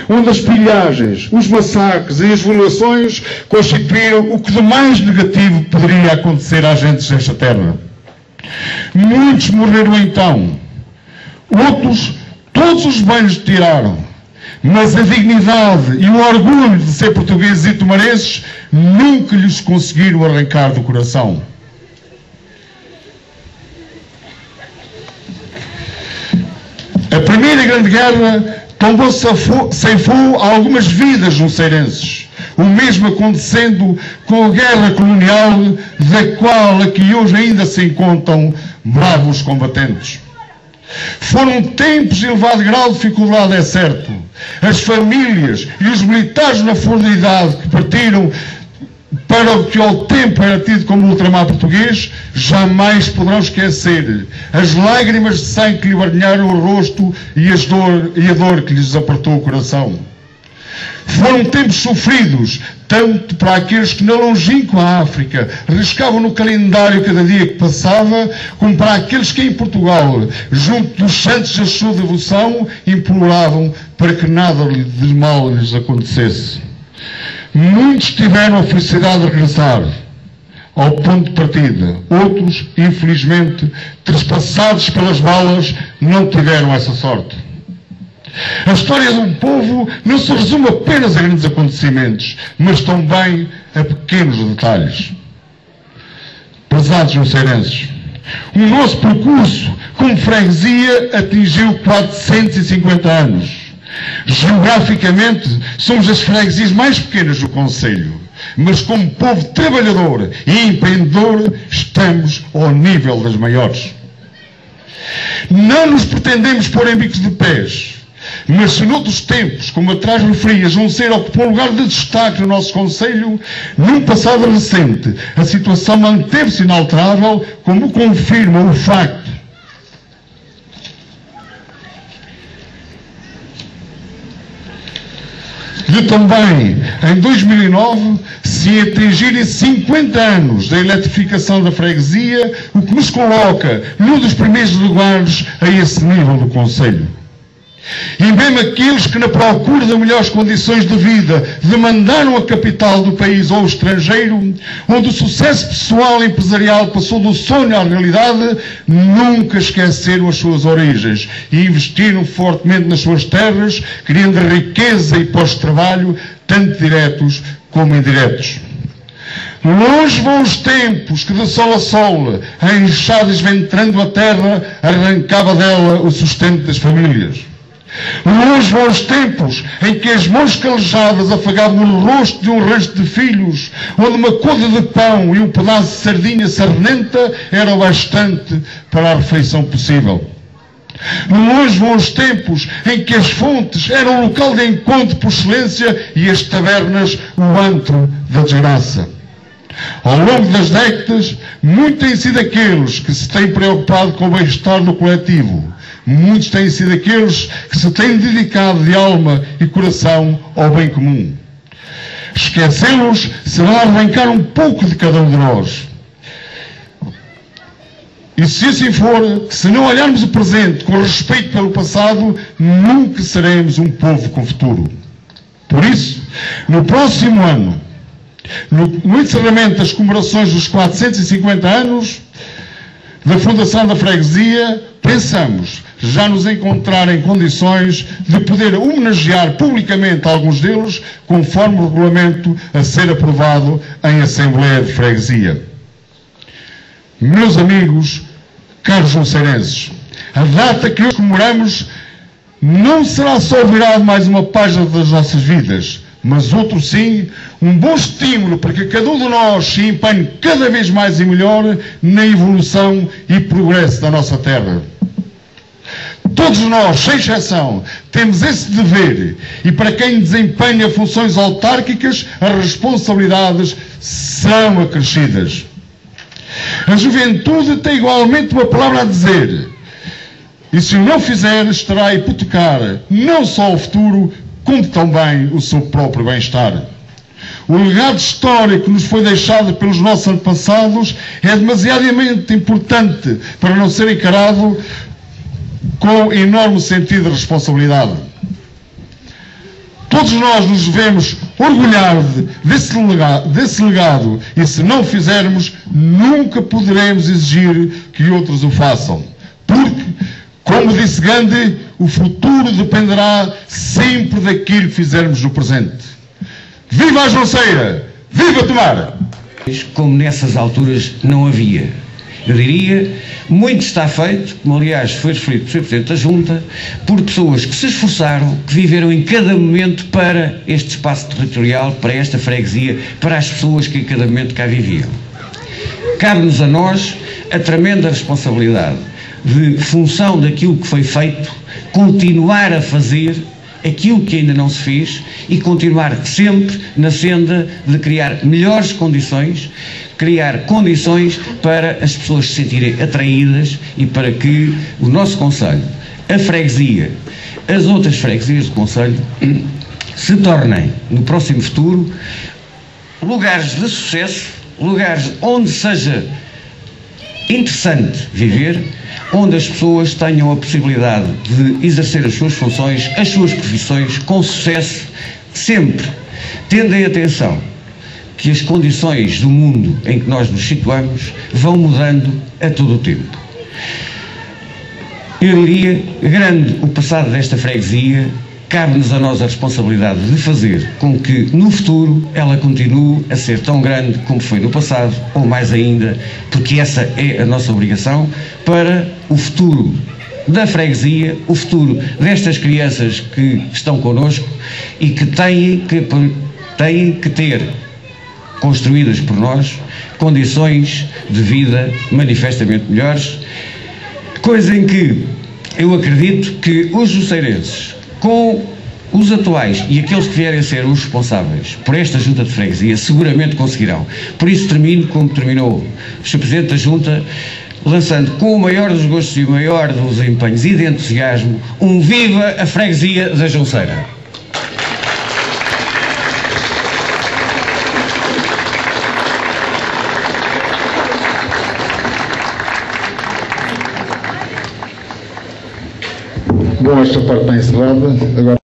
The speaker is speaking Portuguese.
onde as pilhagens, os massacres e as violações constituíram o que de mais negativo poderia acontecer às gentes desta terra. Muitos morreram então, outros todos os bens tiraram, mas a dignidade e o orgulho de ser portugueses e tomarenses nunca lhes conseguiram arrancar do coração. A Primeira Grande Guerra ceifou algumas vidas luceirenses, o mesmo acontecendo com a guerra colonial, da qual aqui hoje ainda se encontram bravos combatentes. Foram tempos de elevado grau de dificuldade, é certo. As famílias e os militares na flor da idade que partiram para o que ao tempo era tido como ultramar português, jamais poderão esquecer as lágrimas de sangue que lhe baralharam o rosto e a dor que lhes apertou o coração. Foram tempos sofridos, tanto para aqueles que na longínqua África riscavam no calendário cada dia que passava, como para aqueles que em Portugal, junto dos santos da sua devoção, imploravam para que nada de mal lhes acontecesse. Muitos tiveram a felicidade de regressar ao ponto de partida. Outros, infelizmente, trespassados pelas balas, não tiveram essa sorte. A história de um povo não se resume apenas a grandes acontecimentos, mas também a pequenos detalhes. Prezados luceirenses, o nosso percurso como freguesia atingiu 450 anos. Geograficamente, somos as freguesias mais pequenas do concelho, mas como povo trabalhador e empreendedor, estamos ao nível das maiores. Não nos pretendemos pôr em bicos de pés, mas se noutros tempos, como atrás referi, a Junceira ocupou um lugar de destaque no nosso concelho, num passado recente, a situação manteve-se inalterável, como confirma o facto de também, em 2009, se atingirem 50 anos da eletrificação da freguesia, o que nos coloca num dos primeiros lugares a esse nível do concelho. E mesmo aqueles que, na procura de melhores condições de vida, demandaram a capital do país ou o estrangeiro, onde o sucesso pessoal e empresarial passou do sonho à realidade, nunca esqueceram as suas origens e investiram fortemente nas suas terras, criando riqueza e pós-trabalho, tanto diretos como indiretos. Longe vão os tempos que de sol a sol, a enxada esventrando a terra, arrancava dela o sustento das famílias. Longe vão os tempos em que as mãos calejadas afagavam o rosto de um rancho de filhos, onde uma coda de pão e um pedaço de sardinha sarnenta era o bastante para a refeição possível. Longe vão os tempos em que as fontes eram o local de encontro por excelência e as tabernas o antro da desgraça. Ao longo das décadas, muitos têm sido aqueles que se têm preocupado com o bem-estar do coletivo. Muitos têm sido aqueles que se têm dedicado de alma e coração ao bem comum. Esquecê-los será arrancar um pouco de cada um de nós. E se assim for, se não olharmos o presente com respeito pelo passado, nunca seremos um povo com futuro. Por isso, no próximo ano, no encerramento das comemorações dos 450 anos da fundação da freguesia, pensamos já nos encontrar em condições de poder homenagear publicamente alguns deles, conforme o regulamento a ser aprovado em Assembleia de Freguesia. Meus amigos, caros junceirenses, a data que hoje comemoramos não será só virar mais uma página das nossas vidas, mas outro sim, um bom estímulo para que cada um de nós se empenhe cada vez mais e melhor na evolução e progresso da nossa terra. Todos nós, sem exceção, temos esse dever, e para quem desempenha funções autárquicas, as responsabilidades são acrescidas. A juventude tem igualmente uma palavra a dizer, e se o não fizer, estará a hipotecar não só o futuro, como também o seu próprio bem-estar. O legado histórico que nos foi deixado pelos nossos antepassados é demasiadamente importante para não ser encarado com enorme sentido de responsabilidade. Todos nós nos devemos orgulhar desse legado e, se não o fizermos, nunca poderemos exigir que outros o façam. Porque, como disse Gandhi, o futuro dependerá sempre daquilo que fizermos no presente. Viva a Jonceira! Viva Tomar! Como nessas alturas não havia. Eu diria, muito está feito, como aliás foi referido pelo Sr. Presidente da Junta, por pessoas que se esforçaram, que viveram em cada momento para este espaço territorial, para esta freguesia, para as pessoas que em cada momento cá viviam. Cabe-nos a nós a tremenda responsabilidade de, função daquilo que foi feito, continuar a fazer aquilo que ainda não se fez e continuar sempre na senda de criar melhores condições, criar condições para as pessoas se sentirem atraídas e para que o nosso concelho, a freguesia, as outras freguesias do concelho se tornem, no próximo futuro, lugares de sucesso, lugares onde seja interessante viver, onde as pessoas tenham a possibilidade de exercer as suas funções, as suas profissões, com sucesso, sempre tendo em atenção que as condições do mundo em que nós nos situamos vão mudando a todo o tempo. Eu diria, grande o passado desta freguesia, cabe-nos a nós a responsabilidade de fazer com que no futuro ela continue a ser tão grande como foi no passado, ou mais ainda, porque essa é a nossa obrigação para o futuro da freguesia, o futuro destas crianças que estão connosco e que têm que ter construídas por nós condições de vida manifestamente melhores, coisa em que eu acredito que os juseirenses, com os atuais e aqueles que vierem a ser os responsáveis por esta Junta de Freguesia, seguramente conseguirão. Por isso termino como terminou o Sr. Presidente da Junta, lançando com o maior dos gostos e o maior dos empenhos e de entusiasmo um viva a freguesia da Jonceira. Bom, esta parte está encerrada. Agora